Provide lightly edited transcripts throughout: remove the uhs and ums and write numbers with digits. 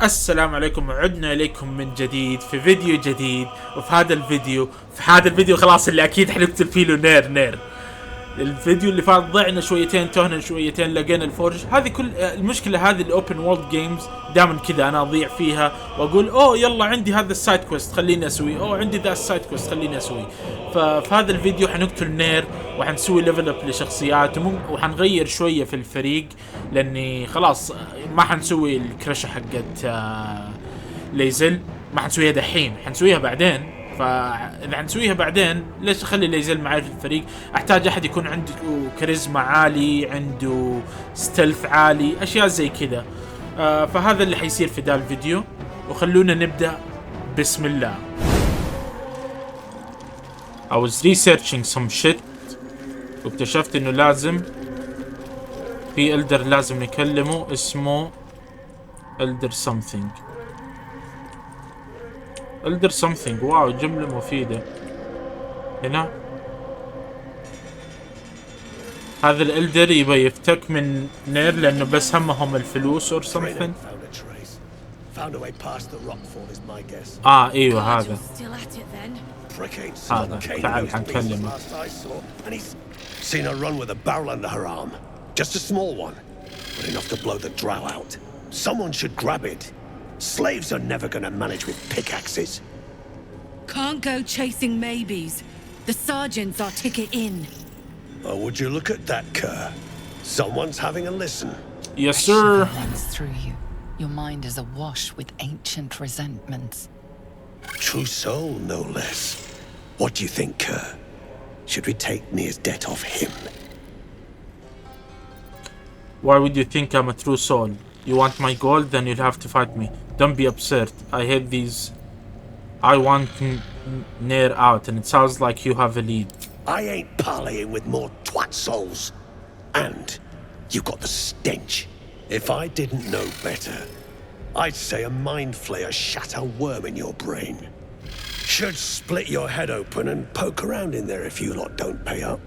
السلام عليكم، وعدنا إليكم من جديد في فيديو جديد. وفي هذا الفيديو خلاص اللي أكيد حنقتل فيه له نير. الفيديو اللي فات ضعنا شويتين، تهنا شويتين، لقينا الفرج. هذه كل المشكلة، هذه الأوبن وورلد جيمز دائما كذا أنا أضيع فيها وأقول أوه يلا عندي هذا السايد كويست خليني أسوي، أوه عندي ذا السايد كويست خليني أسوي. ففي هذا الفيديو حنقتل نير وحنسوي ليفل اب لشخصيات وحنغير شوية في الفريق، لأني خلاص ما حنسوي الكرشة حقت ليزل، ما حنسويها دحين، حنسويها بعدين. فاذا حنسويها بعدين ليش اخلي ليزل معي في الفريق؟ احتاج احد يكون عنده كاريزما عالي، عنده ستيلث عالي، اشياء زي كذا. فهذا اللي حيصير في ذا الفيديو، وخلونا نبدا. بسم الله. I was researching some shit واكتشفت انه لازم في الدر لازم نكلمه، اسمه الدر something. واو، جملة مفيدة. هنا هذا الالدر يبغى يفتك من نير لانه بس همهم الفلوس or something. ايوه هذا تعال حنكلمه. Seen her run with a barrel under her arm. Just a small one, but enough to blow the drow out. Someone should grab it. Slaves are never gonna manage with pickaxes. Can't go chasing maybes. The sergeant's our ticket in. Oh, would you look at that, Kerr? Someone's having a listen. Yes, sir. A shiver runs through you. Your mind is awash with ancient resentments. True soul, no less. What do you think, Kerr? Should we take Nere's debt off him? Why would you think I'm a true soul? You want my gold, then you'll have to fight me. Don't be absurd. I hate these. I want Nere out, and it sounds like you have a lead. I ain't parleying with more twat souls. And you got the stench. If I didn't know better, I'd say a mind flayer shat a worm in your brain. Should split your head open and poke around in there if you lot don't pay up.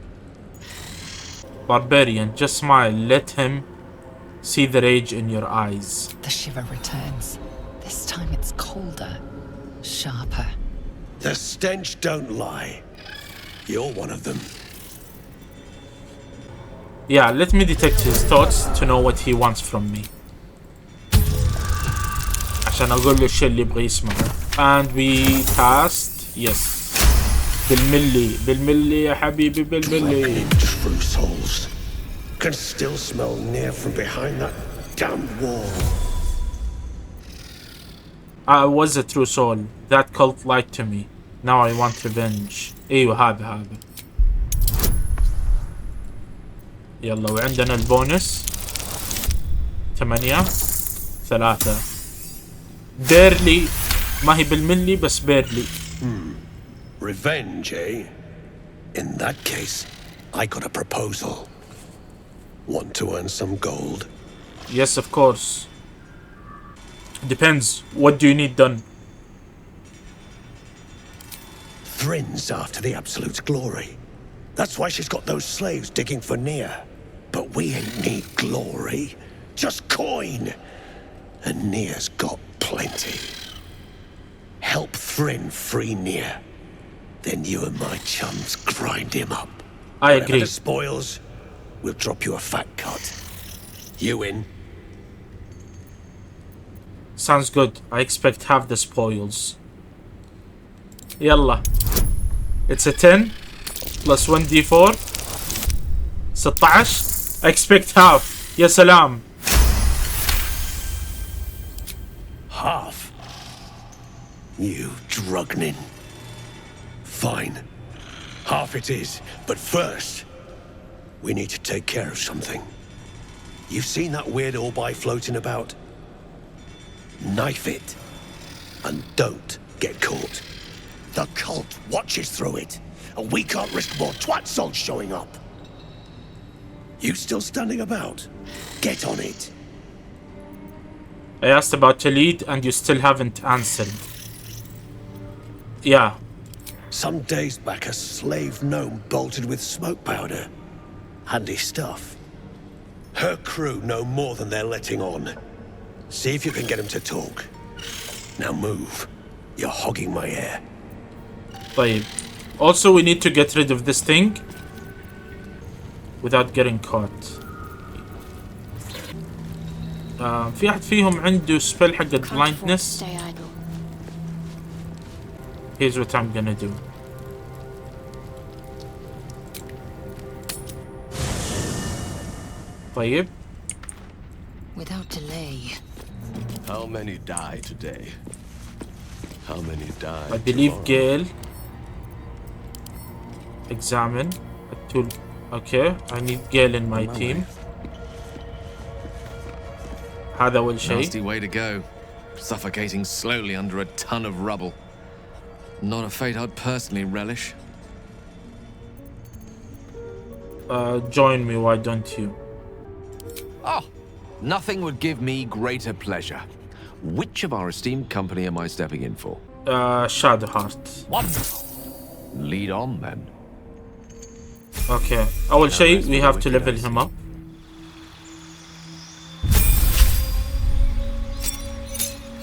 Barbarian, just smile. Let him see the rage in your eyes. The shiver returns. This time it's colder, sharper. The stench don't lie. You're one of them. Yeah, let me detect his thoughts to know what he wants from me. عشان أقول له الشيء اللي يبغى يسمعه. And we passed. Yes. بالملي يا حبيبي، بالملي. True souls can still smell Nere from behind that damn wall. I was a true soul. That cult lied to me. Now I want revenge. ايوه هذا. يلا، وعندنا البونس 8 3. بيرلي، ما هي بالملي بس بيرلي. Revenge, eh? In that case, I got a proposal. Want to earn some gold? Yes, of course. Depends. What do you need done? Thrin's after the Absolute's glory. That's why she's got those slaves digging for Nere. But we ain't need glory, just coin. And Nere's got plenty. Help Thrin free Nere. Then you and my chums grind him up. I agree. The spoils, we'll drop you a fat cut. You in? Sounds good. I expect half the spoils. Yalla. It's a 10 plus 1d4 16. I expect half. Ya salam. Half? You drugnin. Fine. Half it is. But first, we need to take care of something. You've seen that weird orbi floating about? Knife it. And don't get caught. The cult watches through it. And we can't risk more twat souls showing up. You still standing about? Get on it. I asked about your lead and you still haven't answered. Yeah. Some days back, a slave gnome bolted with smoke powder. Handy stuff. Her crew know more than they're letting on. See if you can get him to talk. Now move. You're hogging my air. طيب. Also we need to get rid of this thing without getting caught. في أحد فيهم عنده spell حق blindness. Here's what I'm gonna do. طيب. Without delay. How many die today? How many die? I believe Gale. Examine. Okay, I need Gale in my team. هذا أول شيء. Nasty way to go. Suffocating slowly under a ton of rubble. Not a fate I'd personally relish. Join me, why don't you? Oh, nothing would give me greater pleasure. Which of our esteemed company am I stepping in for? Shadowheart. Wonderful. Lead on then. Okay. أول شيء we have to level him up.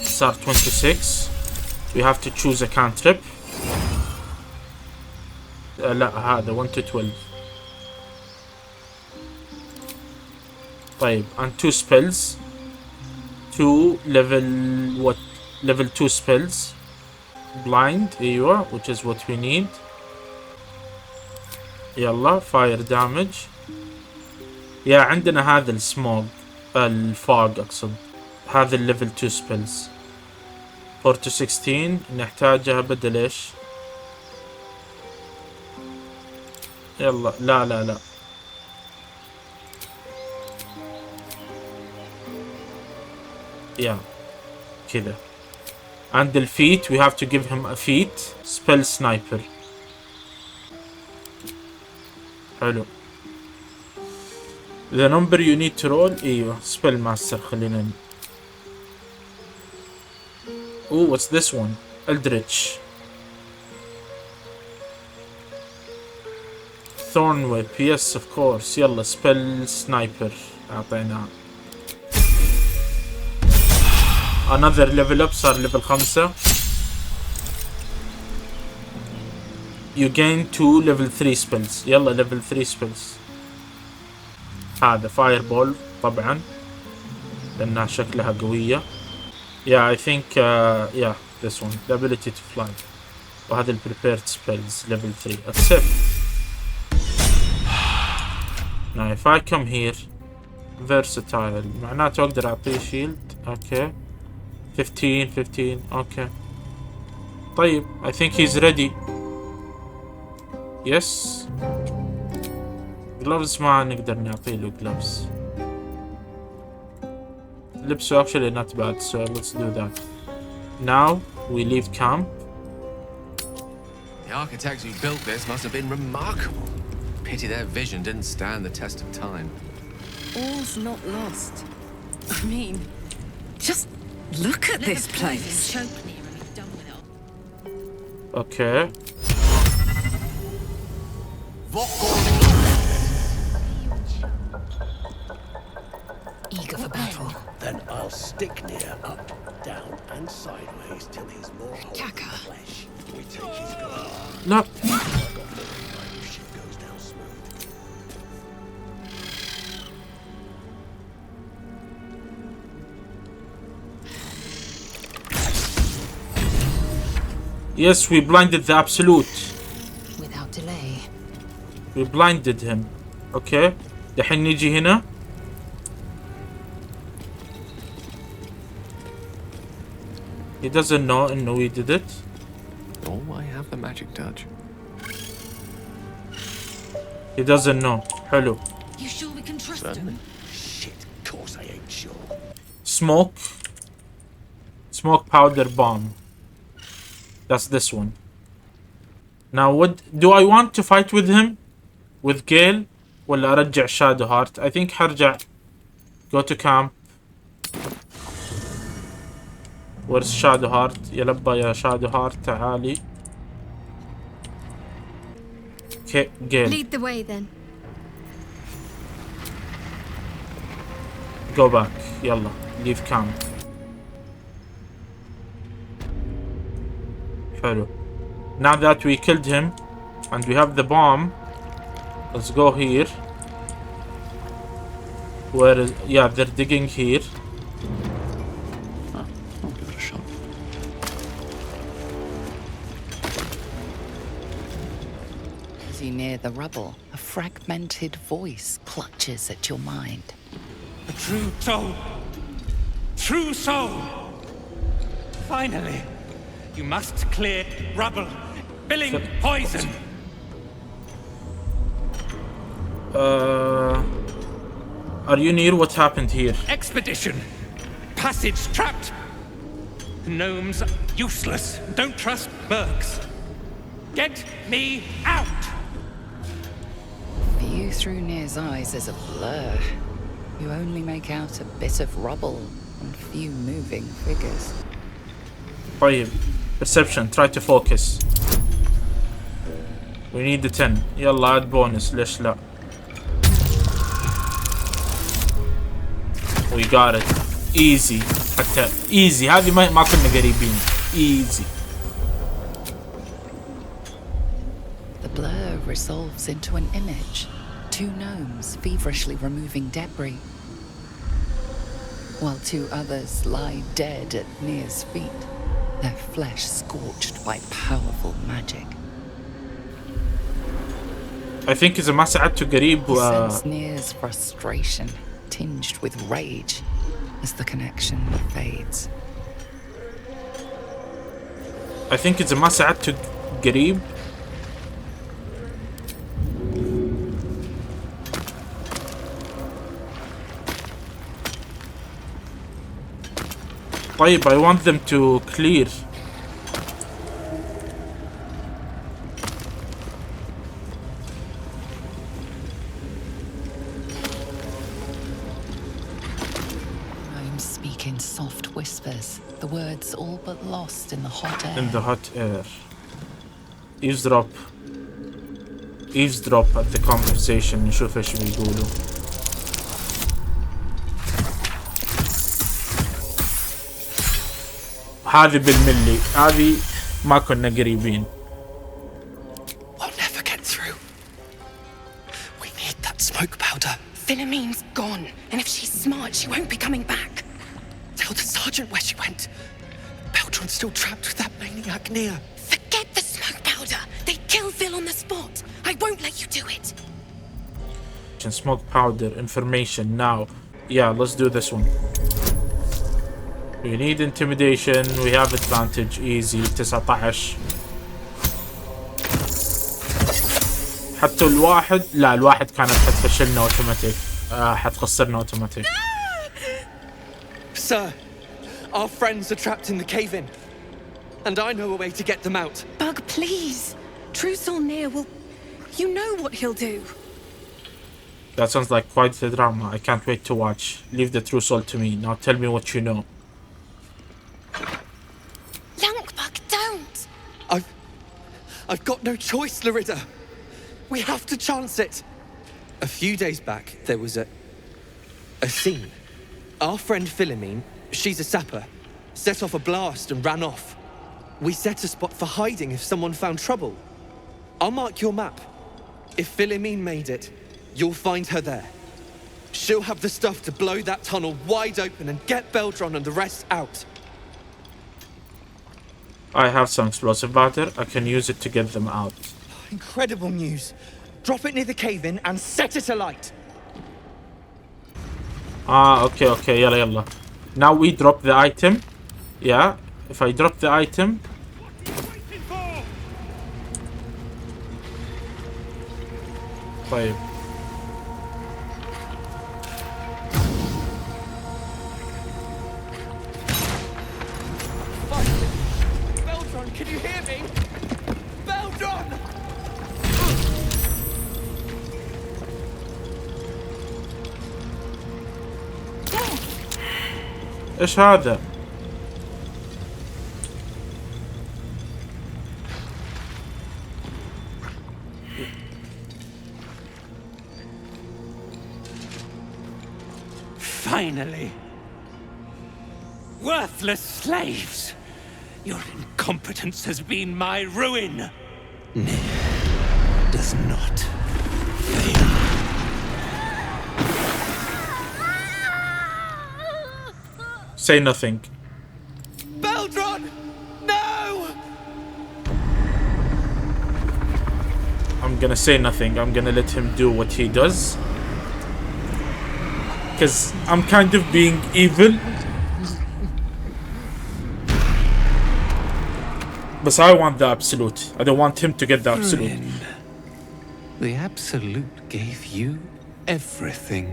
صار 26. We have to choose a cantrip. لا هذا 1 to 12. طيب and 2 spells. 2 level what? Level 2 spells. Blind ايوه which is what we need. يلا fire damage. يا عندنا هذا السموغ الفوق اقصد. هذا الليفل 2 spells. 4 to 16 نحتاجها بدل ايش؟ يلا لا يا كذا. عند الفيت we have to give him a feat spell sniper. حلو. the number you need to roll ايوه spell master خلينا Oh, what's this one? Eldritch. Thorn whip, yes of course. يلا spell sniper أعطيناه. Another level up صار level 5. You gain 2 level 3 spells. يلا level 3 spells. هذا fireball طبعا لأنها شكلها قوية. Yeah, I think, yeah, this one. The ability to fly. وهذا ال prepared spells, level 3. Accept. Now, if I come here, versatile. معناته أقدر أعطيه shield. Okay. 15. Okay. طيب, I think he's ready. Yes. Gloves ما نقدر نعطيه له gloves. لبسه actually not bad, so let's do that. Now we leave camp. The architects who built this must have been remarkable. Pity their vision didn't stand the test of time. All's not lost. I mean, just look at this place. Okay. Eager for battle. Then I'll stick Nere up, down, and sideways till he's more whole than flesh. We take his guard. No. Shit goes down smooth. Yes, we blinded the absolute. Without delay. We blinded him. Okay. دحين نيجي هنا. He doesn't know إنه we did it. Oh, I have the magic touch. He doesn't know. حلو. You sure we can trust him? Shit, course I ain't sure. Smoke powder bomb. That's this one. Now what do I want to fight with him? With Gale? ولا أرجع Shadowheart? I think حرجع. Go to camp. Where's Shadowheart? يلبى يا Shadowheart تعالي. Okay, Gale. Lead the way then. Go back. يلا. Leave camp. حلو. Now that we killed him and we have the bomb, let's go here. Where is... yeah, they're digging here. I'll give it a shot. As you near the rubble, a fragmented voice clutches at your mind. The true soul. True soul. Finally. You must clear rubble. Billing poison. Are you near what happened here? Expedition. Passage trapped. Gnomes useless. Don't trust Berks. Get me out. View through Nere's eyes is a blur. You only make out a bit of rubble and few moving figures. طيب. Perception. Try to focus. We need the 10. يلا add bonus. ليش لا? We got it. Easy. حتى easy. هذه ما كنا قريبين. Easy. The blur resolves into an image. Two gnomes feverishly removing debris, while two others lie dead at Nere's feet, their flesh scorched by powerful magic. I think إذا ما ساعدته قريب You sense Nere's frustration tinged with rage as the connection fades. I think إذا ما ساعدته قريب طيب. I want them to clear. Gnomes speak in soft whispers, the words all but lost in the hot air. In the hot air. Eavesdrop. Eavesdrop at the conversation. نشوف ايش بيقولوا. هذه بالملي. هذه ما كنا قريبين. We'll never get through. We need that smoke powder. Philommene's gone, and if she's smart, she won't be coming back. Tell the sergeant where she went. Beltron's still trapped with that maniac Nere. Forget the smoke powder. They'd kill Phil on the spot. I won't let you do it. Smoke powder information now. Yeah, let's do this one. We need intimidation. We have advantage. Easy. 19. حتى الواحد لا الواحد كانت حتفشلنا اوتوماتيك. حتخسرنا اوتوماتيك. Sir, our friends are trapped in the cave-in. And I know a way to get them out. Bug, please. True soul Nere will... You know what he'll do. That sounds like quite the drama. I can't wait to watch. Leave the true soul to me. Now tell me what you know. Bug, don't. I've got no choice, Larida. We have to chance it. A few days back, there was a scene. Our friend Philomene, she's a sapper, set off a blast and ran off. We set a spot for hiding if someone found trouble. I'll mark your map. If Philomene made it, you'll find her there. She'll have the stuff to blow that tunnel wide open and get Beldron and the rest out. I have some explosive powder. I can use it to get them out. Incredible news. Drop it near the cave-in and set it alight. Okay. يلا. Now we drop the item. Yeah. If I drop the item. طيب. Beldron, can you hear me? Beldron! ايش هذا؟ Finally. Worthless slaves. Your incompetence has been my ruin. Does not fail. Say nothing. Beldron! No! I'm gonna say nothing. I'm gonna let him do what he does. Because I'm kind of being evil. But I want the absolute. I don't want him to get the absolute. The Absolute gave you everything.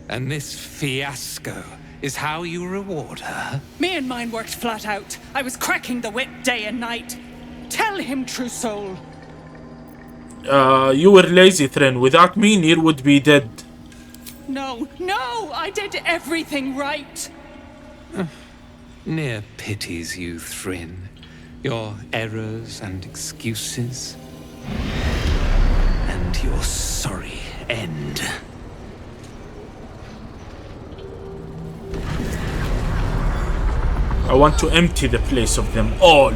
And this fiasco is how you reward her? Me and mine worked flat out. I was cracking the whip day and night. Tell him, true soul. You were lazy, Thrin. Without me, Nere would be dead. No, I did everything right. Nere pities you, Thrin. Your errors and excuses. And your sorry end. I want to empty the place of them all.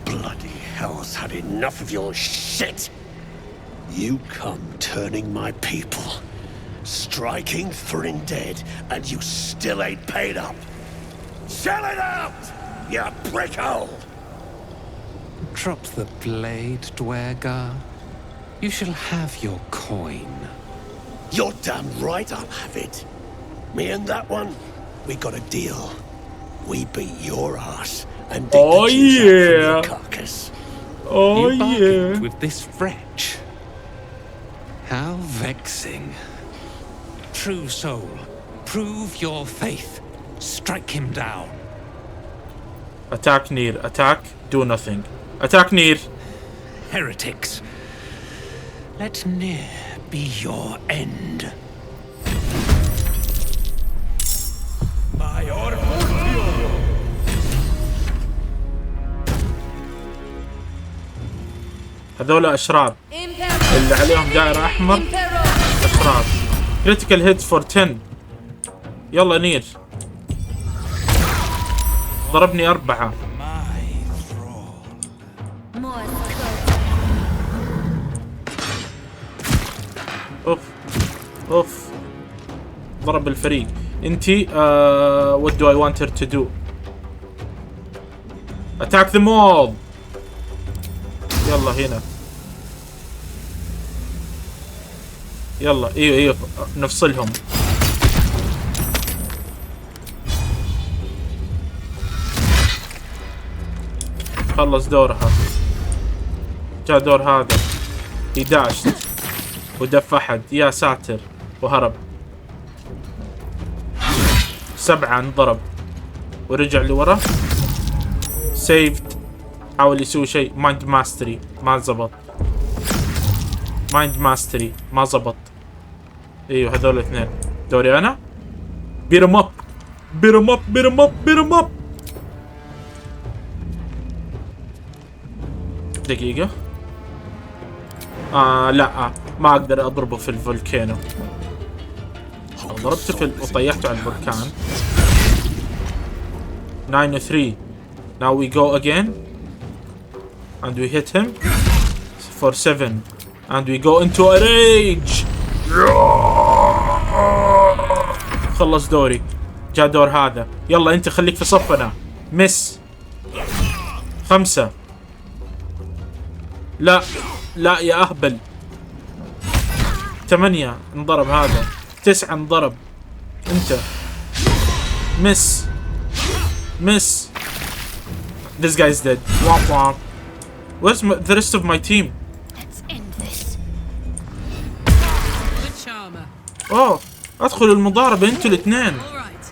Bloody hell's had enough of your shit. You come turning my people, striking Thrin dead, and you still ain't paid up. Sell it out, you brickhole! Drop the blade, Dwergar. You shall have your coin. You're damn right I'll have it. Me and that one, we got a deal. We beat your ass and dig the juice out from your carcass. Oh you yeah. bargained with this wretch. How vexing. True soul, prove your faith. Strike him down. Attack Nere. Attack. Do nothing. Attack Nere. Heretics. Let Nere be your end. هذول أشرار اللي عليهم دائرة أحمر. أشرار. critical hit for 10. يلا نير. ضربني 4. اوف ضرب الفريق. انتي what do I want her to do? attack them all. يلا هنا. يلا ايوه نفصلهم. خلص دورها. جاء دور هذا. هي داشت ودف احد. يا ساتر. وهرب. 7 انضرب ورجع لورا. سيفد. حاول يسوي شيء. مايند ماستري ما زبط. مايند ماستري ما زبط. ايوه هذول اثنين. دوري انا. بيرم اب بيرم اب بيرم اب بيرم اب. دقيقة. لا ما اقدر اضربه في الفولكانو. ضربته وطيحته على البركان. 9-3. Now we go again. And we hit him. For 7. And we go into a rage. خلص دوري. جاء دور هذا. يلا انت خليك في صفنا. مس. 5. لا يا اهبل. 8 انضرب هذا. 9 انضرب. انت. مس. This guy's dead. Womp womp. Where's the rest of my team? Let's end this. The charmer. اوه ادخل المضاربة انتوا الاثنين. All right.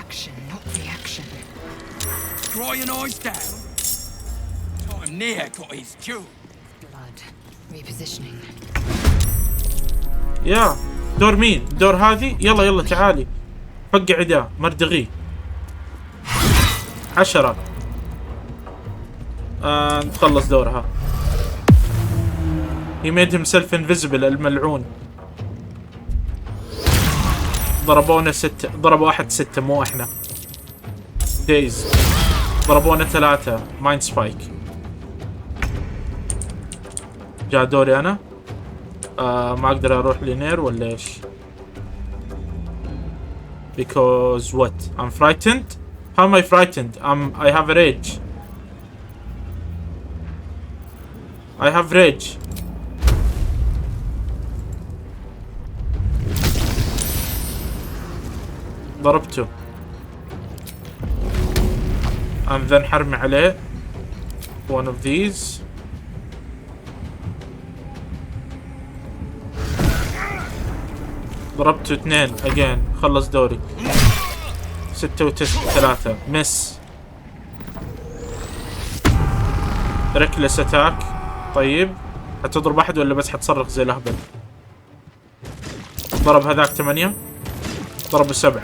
Action, not reaction. Dry your eyes down. Time Nere got his due. Blood. Repositioning. يا دور مين؟ دور هذه؟ يلا تعالي. فقع عداه مردغيه. 10. تخلص دورها. He made himself invisible الملعون. ضربونا 6. ضربوا واحد 6 مو احنا. دايز ضربونا 3. مايند سبايك. جاء دوري انا. ما اقدر اروح لنير ولا ايش؟ Because what? I'm frightened? How am I frightened? I have rage. I have rage. ضربته. and then حرمي عليه. one of these. ضربته 2 again. خلص دوري. 6 و3 مس. ريكلس اتاك. طيب حتضرب احد ولا بس حتصرخ زي الاهبل؟ ضرب هذاك 8. ضربوا 7.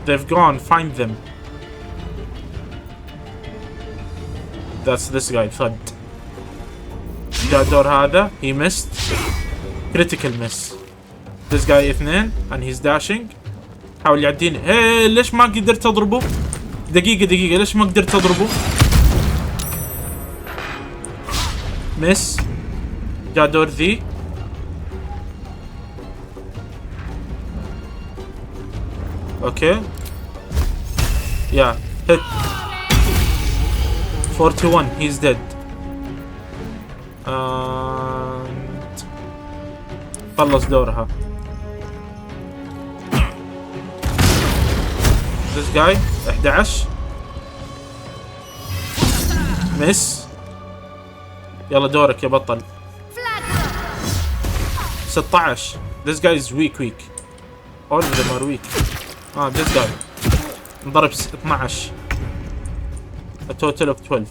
They've gone. Find them. That's this guy. ثد. جاء دور هذا. He missed. Critical miss. This guy 2 and he's dashing. حاول يعديني. ايه ليش ما قدرت اضربه؟ دقيقة ليش ما قدرت اضربه؟ مس. جاء دور ذي. اوكي. Yeah. Hit. 41. He's dead. And خلص دورها. This guy 11. مس. يلا دورك يا بطل. 16. This guy is weak. All of them are weak. this guy. انضرب 12. A total of 12.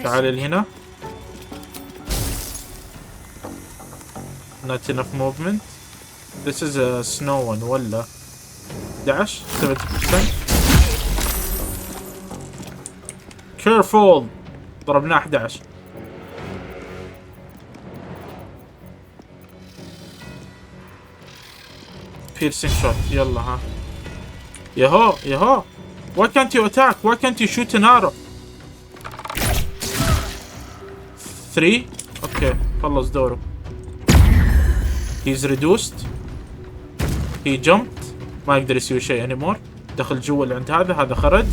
تعال لهنا. Not enough movement. This is a snow one ولا 11 70%. Careful. ضربناه 11. Piercing shot. يلا ها. يهو. Why can't you attack? Why can't you shoot an arrow? 3. اوكي خلص دوره. He's reduced. He jumped. ما يقدر يسوي شيء anymore. دخل جوا اللي عند هذا خرج.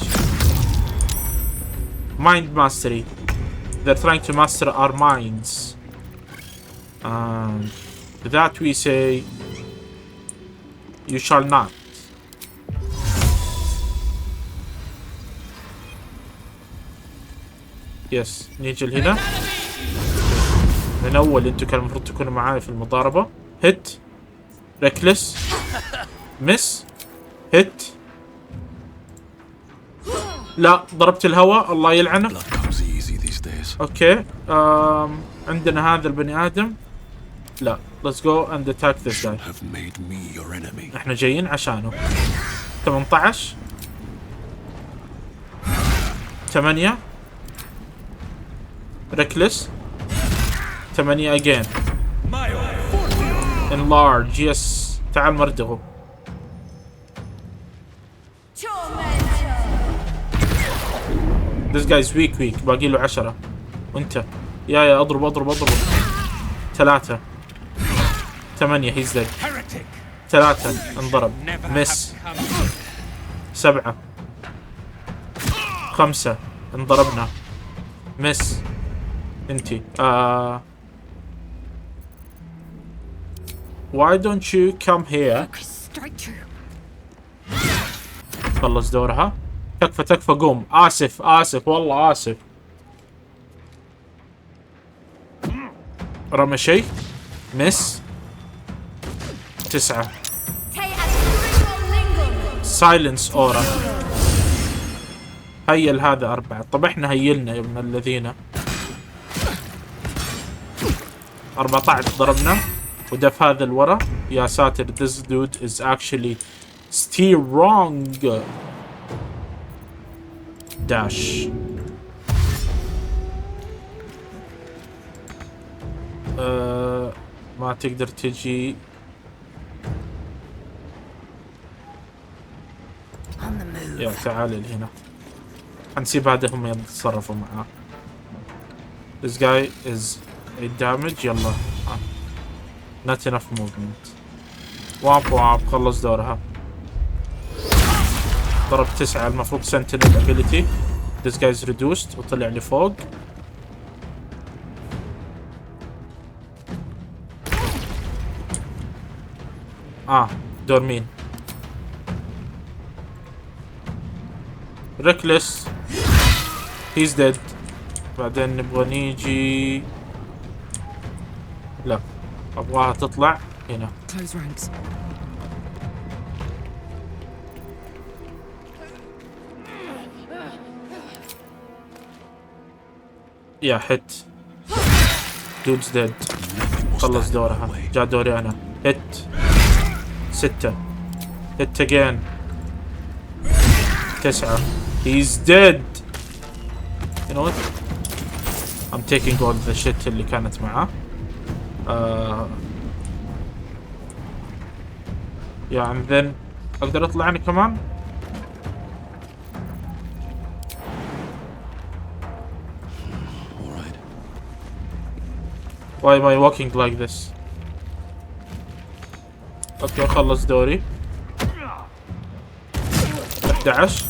Mind mastery. They're trying to master our minds. That we say you shall not. Yes. نيجي لهنا. من اول انتوا كان المفروض تكونوا معاي في المضاربة. هيت. ريكلس. مس. هيت. لا ضربت الهواء الله يلعنه. اوكي. عندنا هذا البني ادم. لا. Let's go and attack this guy. احنا جايين عشانه. 18. 8. ريكلس. 8 again. Enlarge. Yes. تعال مردغه. This guy is weak. باقي له 10. وانت يا اضرب. 3. 8. He's dead. 3 انضرب. مس. 7. 5 انضربنا. مس. انتي. Why don't you come here? خلص دورها. تكفى قوم. آسف والله آسف. رمى شيء. مس. 9. سايلنس اورا. هيل هذا 4. طب احنا هيلنا يا ابن الذين. 14 ضربنا. ودف هذا الورا. يا ساتر. This dude is actually still wrong. داش. ما تقدر تجي. يا تعال هنا. حنسيب هذا هم يتصرفوا معاه. This guy is a damage. يلا not enough movement. واب خلص دورها. ضرب 9 المفروض sentinel ability. This guy is reduced وطلع لفوق. دور مين؟ ريكلس. He's dead. بعدين نبغى نيجي. لا ابغاها تطلع هنا. يا حت. دودز ديد. خلص دورها. جاء دوري انا. هت 6. هت again 9. He's dead. You know what? I'm taking all the shit اللي كانت معاه. Yeah, and then اقدر اطلع انا كمان. Why am I walking like this? اوكي خلص دوري. 11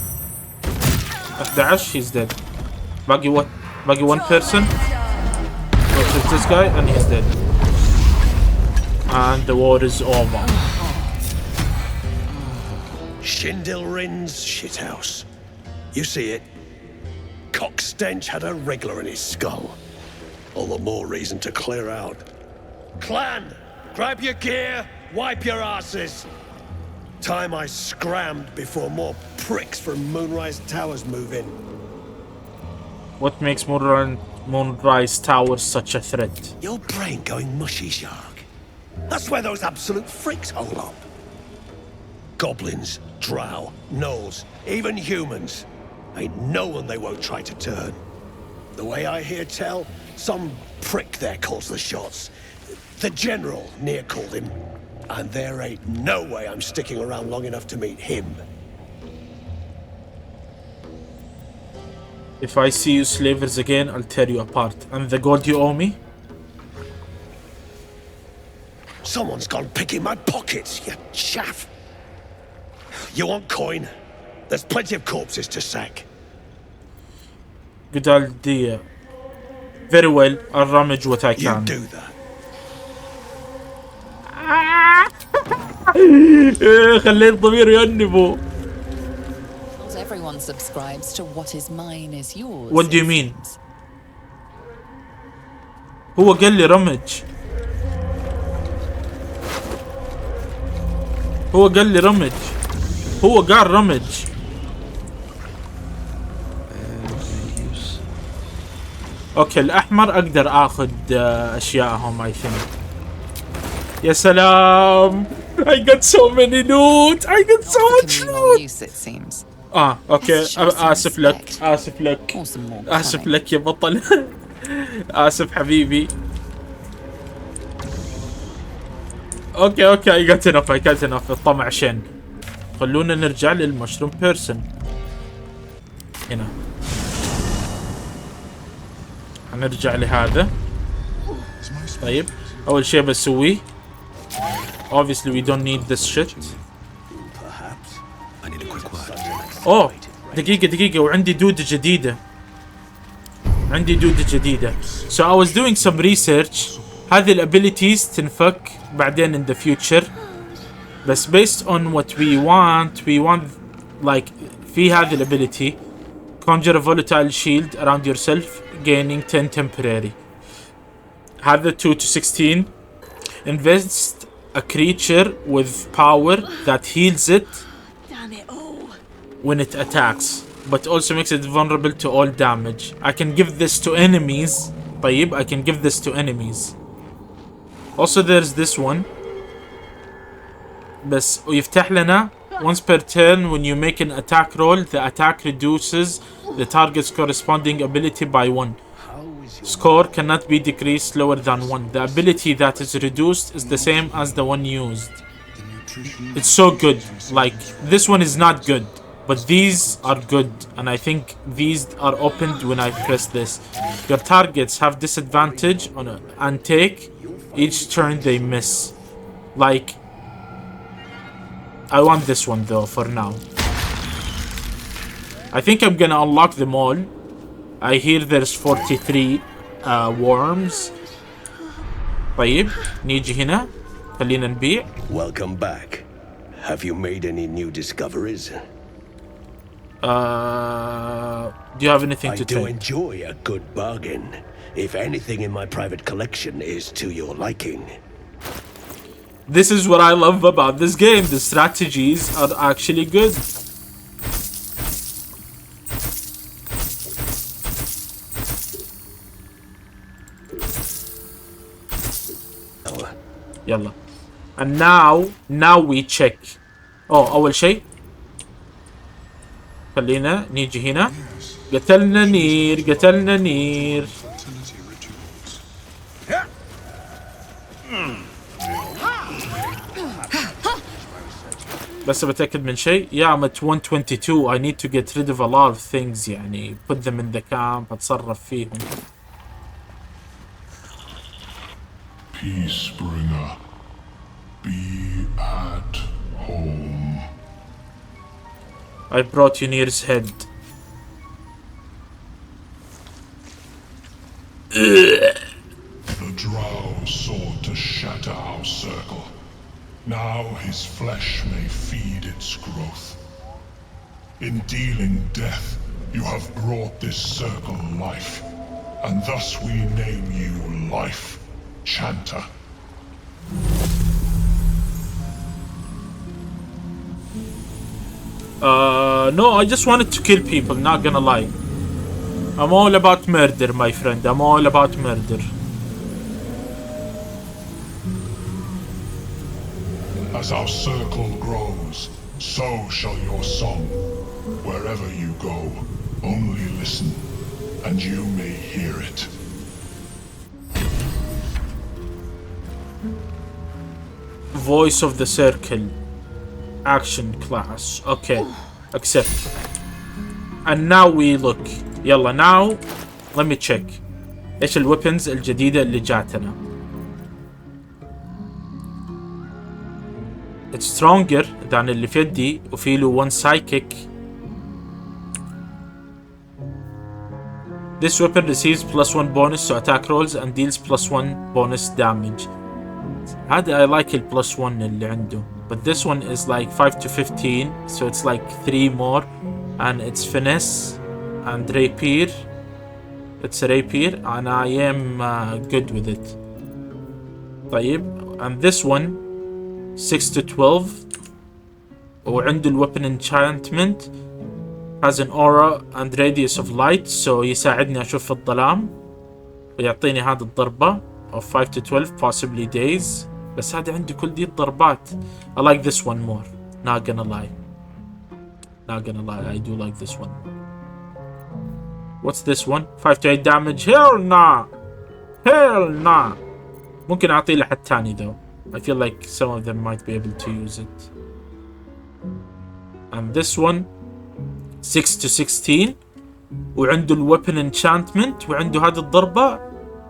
he's dead. باقي one person. Which is this guy and he's dead. And the war is over. Schindlerin's shithouse. You see it? Cock stench had a wriggler in his skull. All the more reason to clear out. Clan, grab your gear, wipe your asses. Time I scrammed before more pricks from Moonrise Towers move in. What makes Moonrise Towers such a threat? Your brain going mushy, Shark. That's where those absolute freaks hole up. Goblins, drow, gnolls, even humans. Ain't no one they won't try to turn. The way I hear tell, some prick there calls the shots. The General near called him. And there ain't no way I'm sticking around long enough to meet him. If I see you slavers again, I'll tear you apart. And the gold you owe me? Someone's gone picking my pockets, you chaff. You want coin? There's plenty of corpses to sack. Good idea. Very well, I'll rummage what I can. You do that. خليت ضميري يأنبه. Not everyone subscribes to what is mine is yours. What do you mean? هو قال لي رمج. هو قال رمج. اوكي الأحمر أقدر آخذ أشياءهم I think. يا سلام. I got so many loot. I got so much loot. اوكي آسف لك يا بطل. آسف حبيبي. اوكي I got enough. الطمع شن. خلونا نرجع للمشروم بيرسون. هنا هنرجع لهذا. طيب اول شيء بسويه obviously we don't need this shit. اوه دقيقة وعندي دودة جديدة. So I was doing some research. هذه الابيليتيز تنفك بعدين in the future. بس based on what we want like في هذه الابيليتي conjure a volatile shield around yourself gaining 10 temporary. هذا 2 to 16. Invest a creature with power that heals it when it attacks, but also makes it vulnerable to all damage. I can give this to enemies. طيب I can give this to enemies. Also there's this one. بس ويفتح لنا once per turn when you make an attack roll the attack reduces the target's corresponding ability by 1. Score cannot be decreased lower than 1. The ability that is reduced is the same as the one used. It's so good. Like, this one is not good, but these are good, and I think these are opened when I press this. Your targets have disadvantage on and take each turn they miss. Like, I want this one though for now. I think I'm gonna unlock them all. I hear there's 43 worms. طيب نيجي هنا خلينا نبيع. Welcome back. Have you made any new discoveries? Do you have anything to I do take? enjoy a good bargain. If anything in my private collection is to your liking. This is what I love about this game. The strategies are actually good. يلا. And now we check. أول شيء خلينا نيجي هنا. قتلنا نير. بس بتأكد من شيء. Yeah, I'm at 122. I need to get rid of a lot of things يعني. Put them in the camp. أتصرف فيهم. Peace bringer, be at home. I brought you Nere's head. The drow sought to shatter our circle. Now his flesh may feed its growth. In dealing death, you have brought this circle life, and thus we name you Life Chanter. No, I just wanted to kill people, not gonna lie. I'm all about murder, my friend. I'm all about murder. As our circle grows, so shall your song. Wherever you go, only listen, and you may hear it. Voice of the circle. Action class. Okay. Accept. And now we look. يلا now let me check. ايش الويبنز الجديدة اللي جاتنا. It's stronger than اللي في يدي وفي له 1 psychic. This weapon receives +1 bonus to attack rolls and deals +1 bonus damage. هذا I like ال +1 اللي عنده. But this one is like 5 to 15, so it's like 3 more, and it's finesse and rapier. It's a rapier, and I am good with it. طيب, and this one 6 to 12, وعنده ال weapon enchantment, has an aura and radius of light, so يساعدني أشوف في الظلام, ويعطيني هذه الضربة of 5 to 12, possibly days. بس هذا عنده كل دي الضربات. I like this one more. Not gonna lie. I do like this one. What's this one? 5 to 8 damage. Hell nah. ممكن أعطيه لحد تاني though. I feel like some of them might be able to use it. And this one 6 to 16, وعنده ال weapon enchantment, وعنده هذه الضربة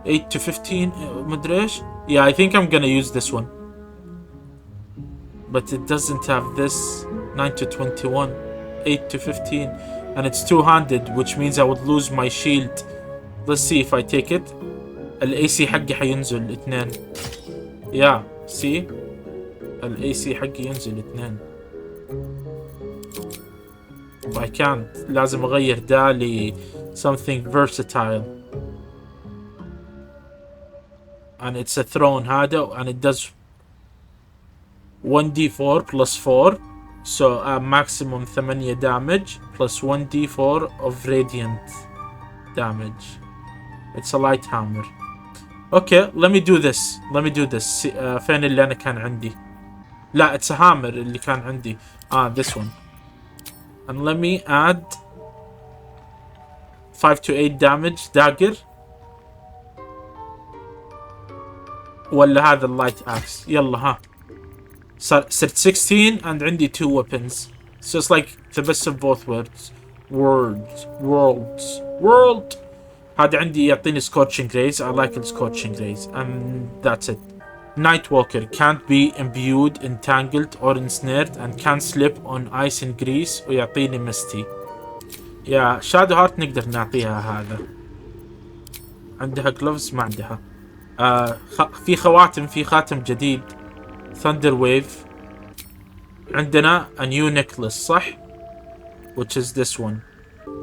8 to 15 مدري ايش. Yeah, I think I'm gonna use this one. But it doesn't have this. 9 to 21, 8 to 15, and it's two-handed, which means I would lose my shield. Let's see if I take it. ال AC حقي حينزل 2. Yeah, see? ال AC حقي ينزل 2. I can't. لازم أغير ده ل something versatile. And it's a throne هذا, and it does 1d4 plus 4, so a maximum 8 damage plus 1d4 of radiant damage. It's a light hammer. Okay, let me do this. فين اللي أنا كان عندي؟ لا, it's a hammer اللي كان عندي. This one. And let me add 5 to 8 damage dagger ولا هذا اللايت اكس. يلا ها صرت 16 and عندي 2 weapons. So it's like the best of both worlds. هذا عندي يعطيني scorching rays. I like the scorching rays and that's it. Nightwalker can't be imbued, entangled or ensnared and can't slip on ice and grease ويعطيني misty. يا شادو هارت نقدر نعطيها هذا. عندها gloves ما عندها. في خواتم. في خاتم جديد Thunder Wave. عندنا a new necklace صح which is this one.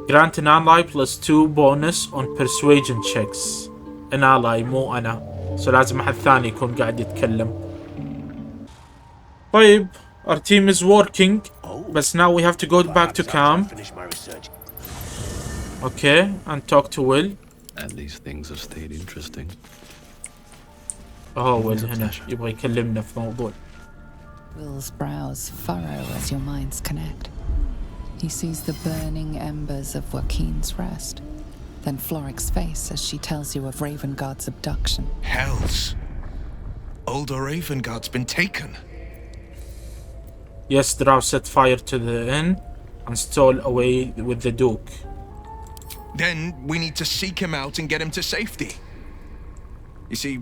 Grant an ally plus 2 bonus on persuasion checks. an ally مو أنا. So لازم أحد ثاني يكون قاعد يتكلم. طيب our team is working بس now we have to go back to camp. Okay and talk to Will. And these things have stayed interesting. Will هنا يبغى يكلمنا في موضوع. Will's brows furrow as your minds connect. He sees the burning embers of Joaquin's rest, then Floric's face as she tells you of Ravengard's abduction. Hells! Older Ravengard's been taken. Yes, Drow set fire to the inn and stole away with the Duke. Then we need to seek him out and get him to safety. You see,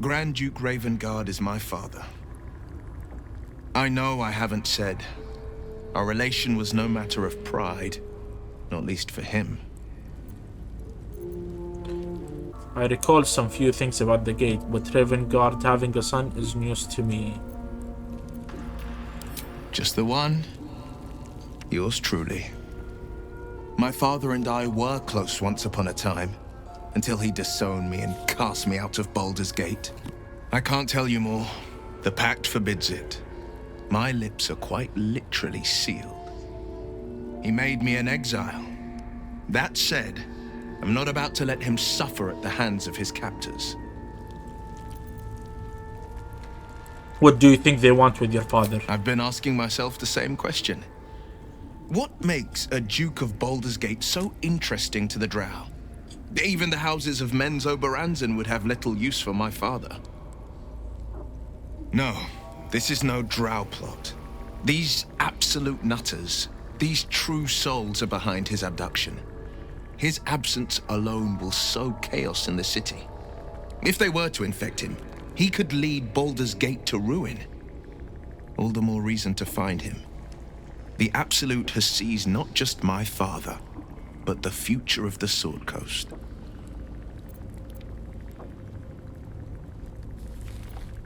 Grand Duke Ravengard is my father. I know I haven't said. Our relation was no matter of pride, not least for him. I recall some few things about the gate, but Ravengard having a son is news to me. Just the one? Yours truly. My father and I were close once upon a time, until he disowned me and cast me out of Baldur's Gate. I can't tell you more. The pact forbids it. My lips are quite literally sealed. He made me an exile. That said, I'm not about to let him suffer at the hands of his captors. What do you think they want with your father? I've been asking myself the same question. What makes a Duke of Baldur's Gate so interesting to the Drow? Even the houses of Menzo Baranzan would have little use for my father. No, this is no Drow plot. These absolute nutters, these true souls are behind his abduction. His absence alone will sow chaos in the city. If they were to infect him, he could lead Baldur's Gate to ruin. All the more reason to find him. The Absolute has seized not just my father, but the future of the Sword Coast.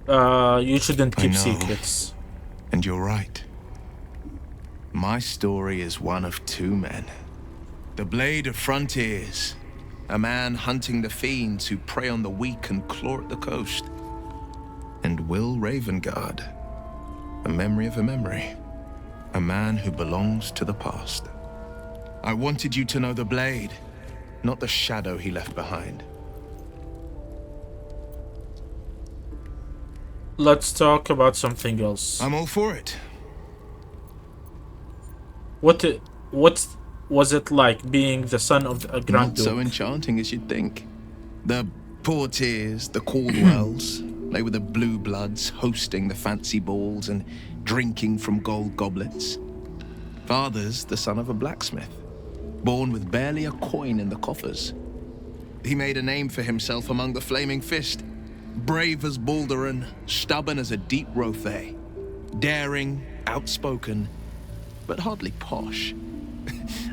You shouldn't keep secrets. And you're right. My story is one of two men. The Blade of Frontiers, a man hunting the fiends who prey on the weak and claw at the coast. And Will Ravengard, a memory of a memory. A man who belongs to the past. I wanted you to know the Blade, not the shadow he left behind. Let's talk about something else. I'm all for it. What was it like being the son of a Grand Duke? Not so enchanting as you'd think. The Portiers, the Caldwells, they were the blue bloods hosting the fancy balls and drinking from gold goblets. Father's the son of a blacksmith, born with barely a coin in the coffers. He made a name for himself among the Flaming Fist. Brave as Balduran, stubborn as a deep Rothay. Daring, outspoken, but hardly posh.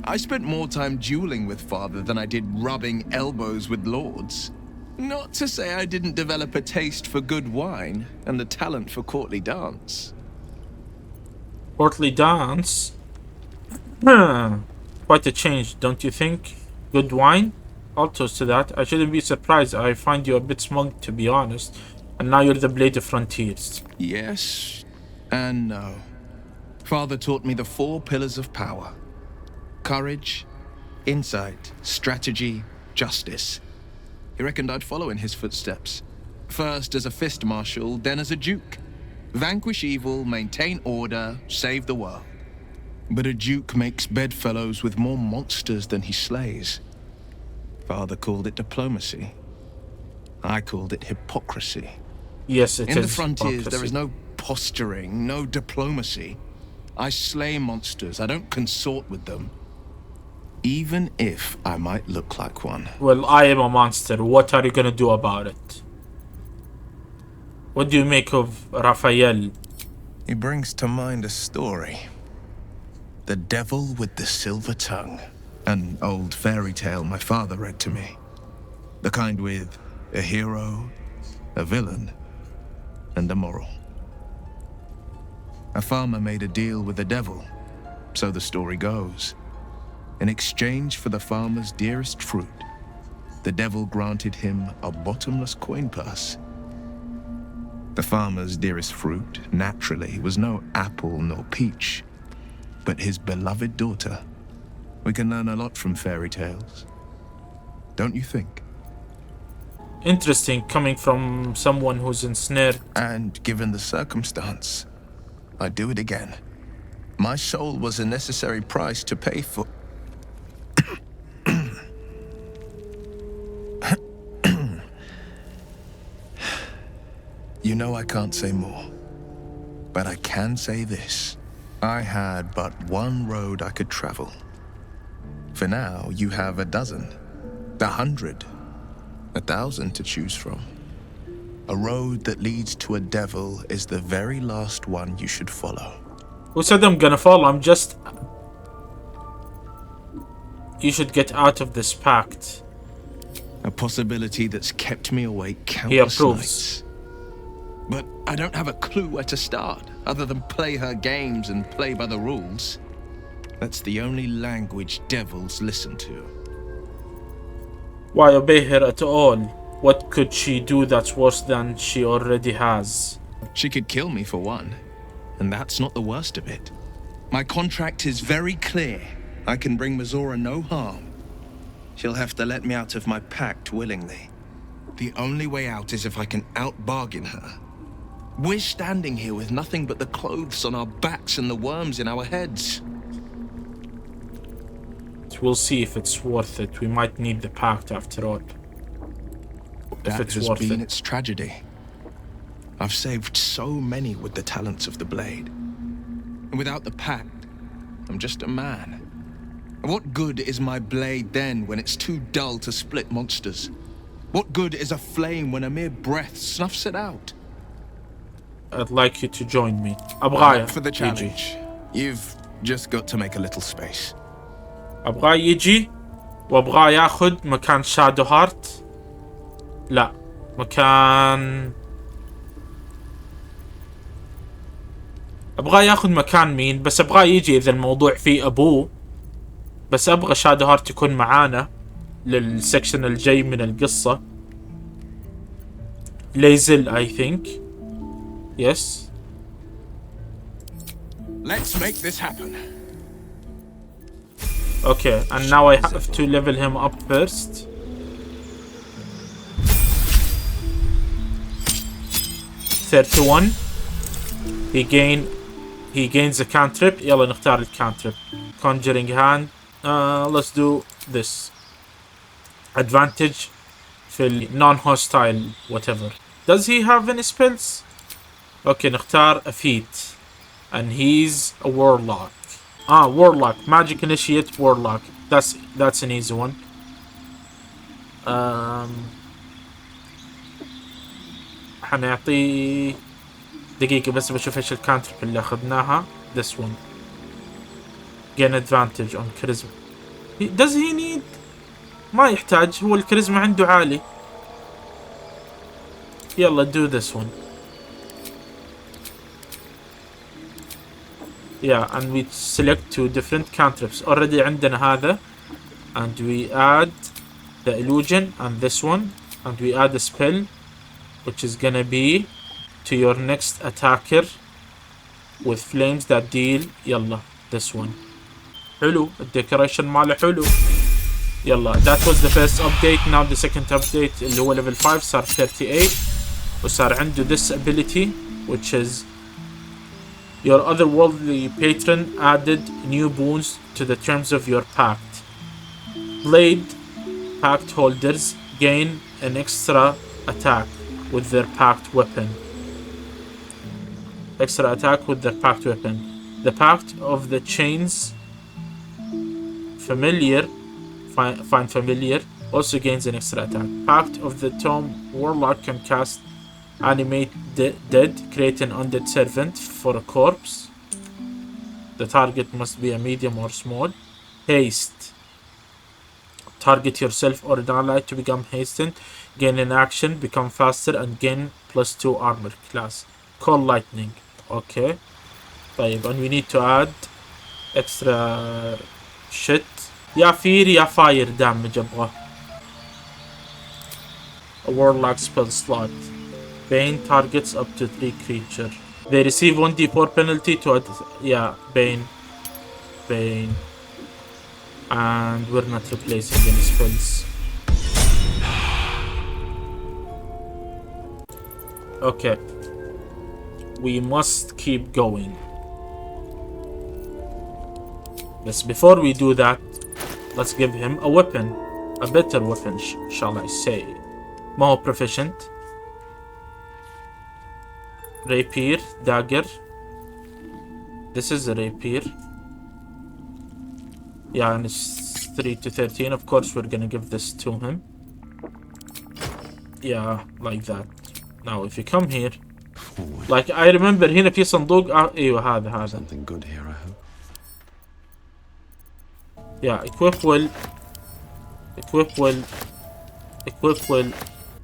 I spent more time dueling with father than I did rubbing elbows with lords. Not to say I didn't develop a taste for good wine and the talent for courtly dance. Courtly dance? Quite a change, don't you think? Good wine? I'll toast to that. I shouldn't be surprised. I find you a bit smug, to be honest. And now you're the Blade of Frontiers. Yes and no. Father taught me the 4 pillars of power. Courage, insight, strategy, justice. He reckoned I'd follow in his footsteps. First as a fist marshal, then as a duke. Vanquish evil, maintain order, save the world. But a duke makes bedfellows with more monsters than he slays. Father called it diplomacy. I called it hypocrisy. Yes, it is. In the frontiers, hypocrisy. there is no posturing, no diplomacy. I slay monsters. I don't consort with them. Even if I might look like one. Well, I am a monster. What are you gonna do about it? What do you make of Raphael? He brings to mind a story. The Devil with the Silver Tongue. An old fairy tale my father read to me. The kind with a hero, a villain, and a moral. A farmer made a deal with the devil, so the story goes. In exchange for the farmer's dearest fruit, the devil granted him a bottomless coin purse. The farmer's dearest fruit, naturally, was no apple nor peach, but his beloved daughter. We can learn a lot from fairy tales, don't you think? Interesting, coming from someone who's ensnared. And given the circumstance, I'd do it again. My soul was a necessary price to pay for... You know I can't say more, but I can say this. I had but one road I could travel. For now, you have a dozen, 100, 1,000 to choose from. A road that leads to a devil is the very last one you should follow. Who said I'm gonna follow? I'm just... You should get out of this pact. A possibility that's kept me awake countless nights. But I don't have a clue where to start, other than play her games and play by the rules. That's the only language devils listen to. Why obey her at all? What could she do that's worse than she already has? She could kill me for one, and that's not the worst of it. My contract is very clear. I can bring Mazora no harm. She'll have to let me out of my pact willingly. The only way out is if I can out-bargain her. We're standing here with nothing but the clothes on our backs and the worms in our heads. We'll see if it's worth it. We might need the pact after all. That has been its tragedy. I've saved so many with the talents of the blade. And without the pact, I'm just a man. What good is my blade then when it's too dull to split monsters? What good is a flame when a mere breath snuffs it out? I'd like you to join me. أبغايا for the challenge. You've just got to make a little space. أبغاه يجي وأبغاه ياخذ مكان شادو هارت. لا مكان أبغاه ياخذ مكان مين؟ بس أبغاه يجي إذا الموضوع فيه أبوه. بس أبغى شادو هارت يكون معانا للسكشن الجاي من القصة. لازل I think. Yes. Let's make this happen. Okay, and now I have to level him up first. $31. He gains a cantrip. يلا نختار الcantrip. Conjuring hand. Let's do this. Advantage في non-hostile whatever. Does he have any spells? Okay, نختار a feat. And he's a warlock. Warlock. Magic initiate warlock. That's an easy one. حنعطي دقيقة بس بشوف ايش الكانترب اللي اخذناها. This one. Gain advantage on charisma. Does he need? ما يحتاج. هو الكاريزما عنده عالي. يلا do this one. Yeah, and we select two different cantrips. Already عندنا هذا. And we add the illusion and this one. And we add a spell, which is gonna be to your next attacker with flames that deal. يلا this one. حلو. الديكوريشن ماله حلو. يلا that was the first update. Now the second update اللي هو level 5 صار 38 وصار عنده this ability which is Your otherworldly patron added new boons to the terms of your pact. Blade pact holders gain an extra attack with their pact weapon. The pact of the chains find familiar also gains an extra attack. Pact of the Tome Warlock can cast Animate Dead, create an undead servant for a corpse. The target must be a medium or small. Haste. Target yourself or an ally to become hastened. Gain an action, become faster, and gain +2 armor class. Call lightning. Okay. طيب, and we need to add extra shit. يا فير يا فاير damage ابغى. A warlock spell slot. Bane targets up to 3 creature. They receive 1d4 penalty to Bane. And we're not replacing any spells. Okay. We must keep going. But before we do that, let's give him a weapon. A better weapon, shall I say. ما هو proficient. Rapier, dagger. This is a rapier. Yeah, and it's 3 to 13. Of course, we're gonna give this to him. Yeah, like that. Now, if you come here, like I remember هنا في صندوق. ايوه هذا. Something good here, I hope. Yeah, equip well.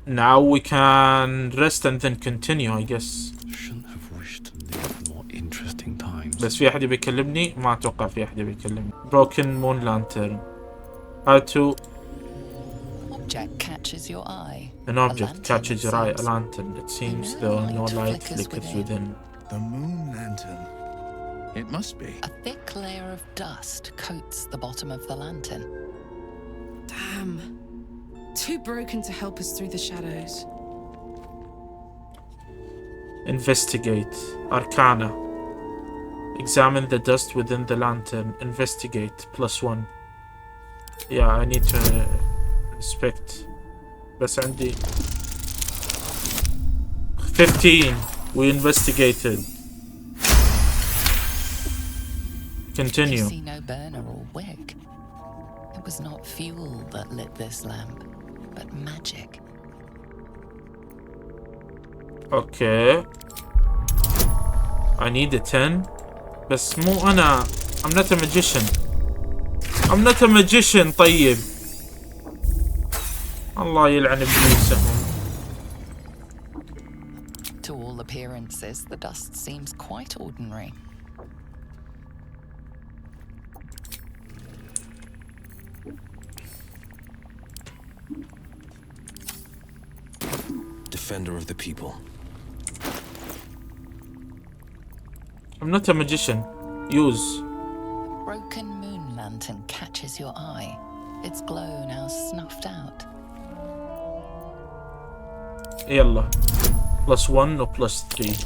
Now we can rest and then continue, I guess. Shouldn't have wished to live more interesting times. بس في أحد بيكلمني؟ ما أتوقع في أحد بيكلمني. Broken moon lantern. How to... Object catches your eye. An object catches your eye. A lantern. It seems though no light flickers within. The moon lantern. It must be. A thick layer of dust coats the bottom of the lantern. Damn. Too broken to help us through the shadows. Investigate. Arcana. Examine the dust within the lantern. Investigate. +1. Yeah, I need to inspect. بس عندي 15. We investigated. Continue. You see no burner or wick. It was not fuel that lit this lamp, but magic. Okay. I need a 10. بس مو أنا. I'm not a magician. طيب. الله يلعن ابليسهم. To all appearances, the dust seems quite ordinary. Defender of the people. I'm not a magician. Use. Broken moon lantern catches your eye. Its glow now snuffed out. يلا. +1 or +3.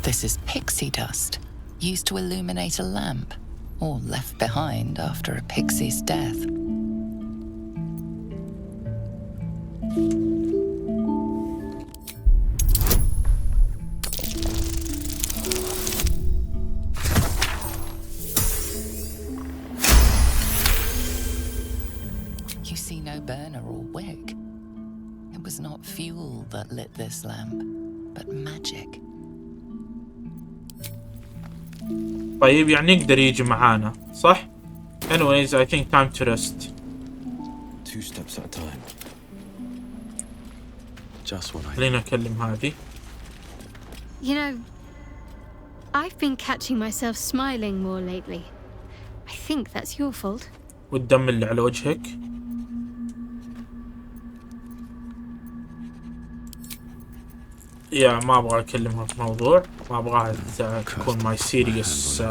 This is pixie dust, used to illuminate a lamp, or left behind after a pixie's death. You see no burner or wick. It was not fuel that lit this lamp, but magic. طيب يعني يقدر يجي معانا صح؟ Anyways, I think time to rest. 2 steps at a time. Just what I... خلينا نكلم هذه. You know, I've been catching myself smiling more lately. I think that's your fault. والدم اللي على وجهك. يا ما ابغى اكلمها في موضوع، ما ابغاها تكون ماي سيريس.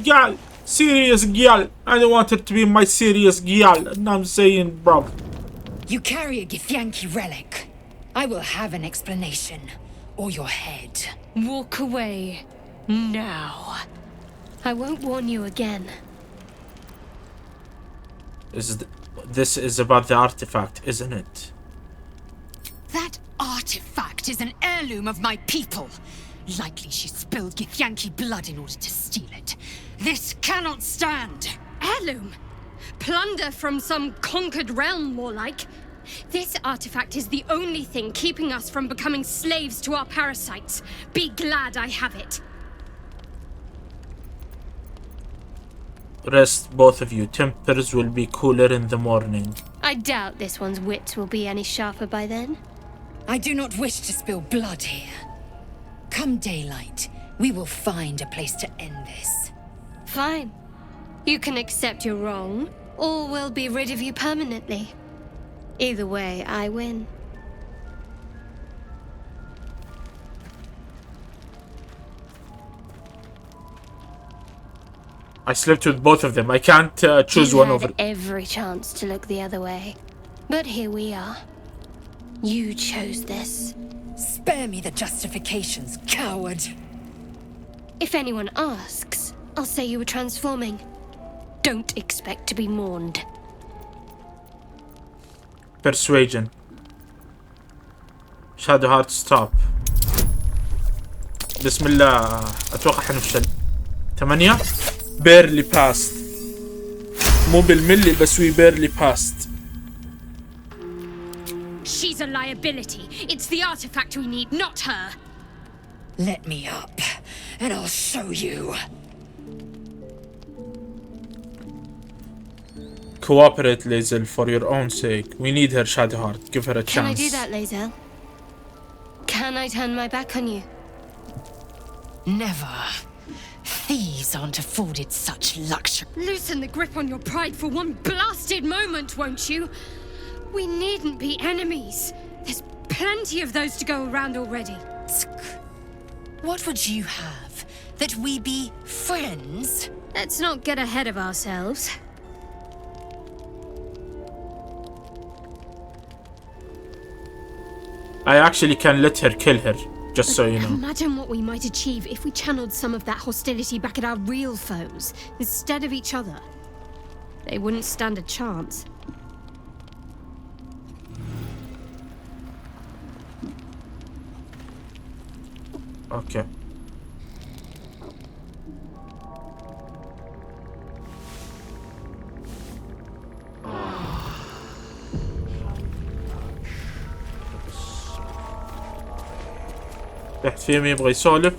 قال serious girl. I don't want her to be my serious girl. And I'm saying, bro. You carry a Githyanki relic. I will have an explanation. Or your head. Walk away. Now. I won't warn you again. This is about the artifact, isn't it? That artifact is an heirloom of my people. Likely she spilled Githyanki blood in order to steal it. This cannot stand. Heirloom? Plunder from some conquered realm, more like. This artifact is the only thing keeping us from becoming slaves to our parasites. Be glad I have it. Rest, both of you. Tempers will be cooler in the morning. I doubt this one's wits will be any sharper by then. I do not wish to spill blood here. Come daylight, we will find a place to end this. Fine. You can accept you're wrong, or we'll be rid of you permanently. Either way, I win. I slept with both of them. I can't choose you one had over. Every chance to look the other way, but here we are. You chose this. Spare me the justifications, coward. If anyone asks, I'll say you were transforming. Don't expect to be mourned. Persuasion. Shadow Heart stop. بسم الله. أتوقع حنفشل. 8. barely passed. مو بالملي بس we barely passed. She's a liability. It's the artifact we need, not her. Let me up, and I'll show you. Cooperate, Lazel, for your own sake. We need her, Shadowheart. Give her a chance. Can I do that, Lazel? Can I turn my back on you? Never. Thieves aren't afforded such luxury. Loosen the grip on your pride for one blasted moment, won't you? We needn't be enemies. There's plenty of those to go around already. What would you have? That we be friends? Let's not get ahead of ourselves. I actually can let her kill her, just so you know. Imagine what we might achieve if we channeled some of that hostility back at our real foes, instead of each other. They wouldn't stand a chance. Okay. تحت فيهم يبغى يسولف.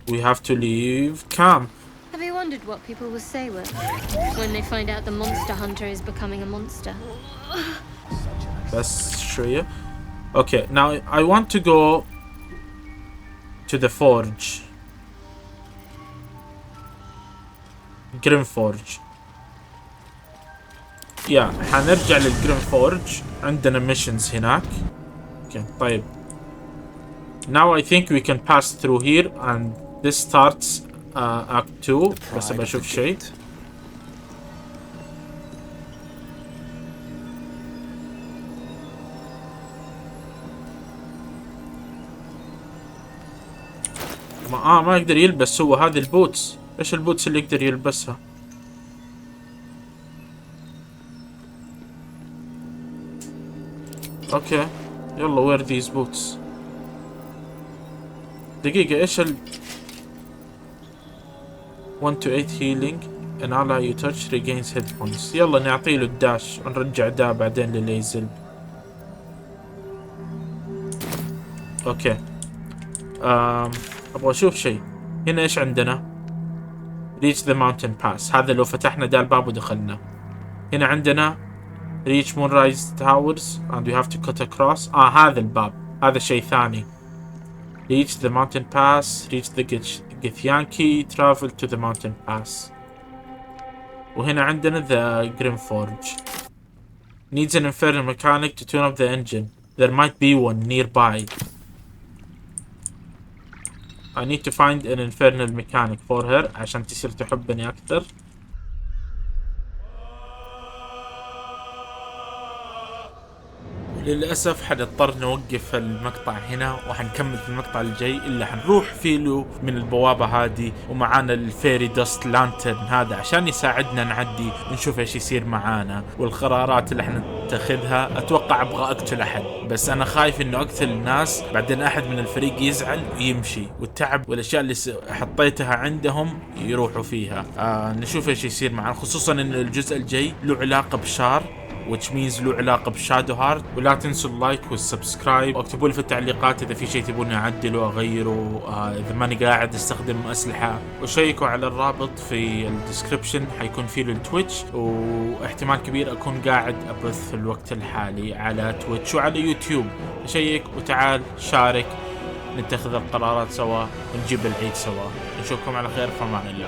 We have to leave camp. Have you wondered what people will say when they find out the monster hunter is becoming a monster? بس شوية. Okay, now I want to go to the forge. Grim Forge. حنرجع للجريم فورج. عندنا missions هناك. Okay, طيب. Now I think we can pass through here and this starts Act 2. بس بشوف شيء. ما يقدر يلبس هو هذه البوتس. ايش البوتس اللي يقدر يلبسها؟ اوكي يلا wear these boots. دقيقة ايش 1 to 8 healing an ally you touch regains hit points. يلا نعطي له الداش ونرجع ده بعدين لليزل. اوكي ابغى اشوف شيء. هنا ايش عندنا؟ reach the mountain pass. هذا لو فتحنا ده الباب ودخلنا. هنا عندنا reach moonrise towers and we have to cut across. هذا الباب. هذا شيء ثاني. reach the mountain pass. reach the Githyanki. travel to the mountain pass. وهنا عندنا the Grim Forge. needs an infernal mechanic to tune up the engine. There might be one nearby. I need to find an infernal mechanic for her عشان تصير تحبني أكثر. للأسف حنضطر نوقف المقطع هنا وحنكمل في المقطع الجاي اللي حنروح فيه له من البوابة هذه، ومعانا الفيري داست لانترن هذا عشان يساعدنا نعدي ونشوف ايش يصير معانا والقرارات اللي حنتخذها. اتوقع ابغى اقتل احد، بس انا خايف انه اقتل الناس بعدين احد من الفريق يزعل ويمشي والتعب والاشياء اللي حطيتها عندهم يروحوا فيها. نشوف ايش يصير معنا، خصوصا ان الجزء الجاي له علاقة بشار which means له علاقة بشادو هارت. ولا تنسوا اللايك والسبسكرايب، واكتبوا لي في التعليقات اذا في شيء تبوني اعدله اغيره، اذا ماني قاعد استخدم اسلحة. وشيكوا على الرابط في الديسكريبشن، حيكون فيه التويتش، واحتمال كبير اكون قاعد ابث في الوقت الحالي على تويتش وعلى يوتيوب. شيك وتعال شارك، نتخذ القرارات سوا ونجيب العيد سوا. نشوفكم على خير، في امان الله.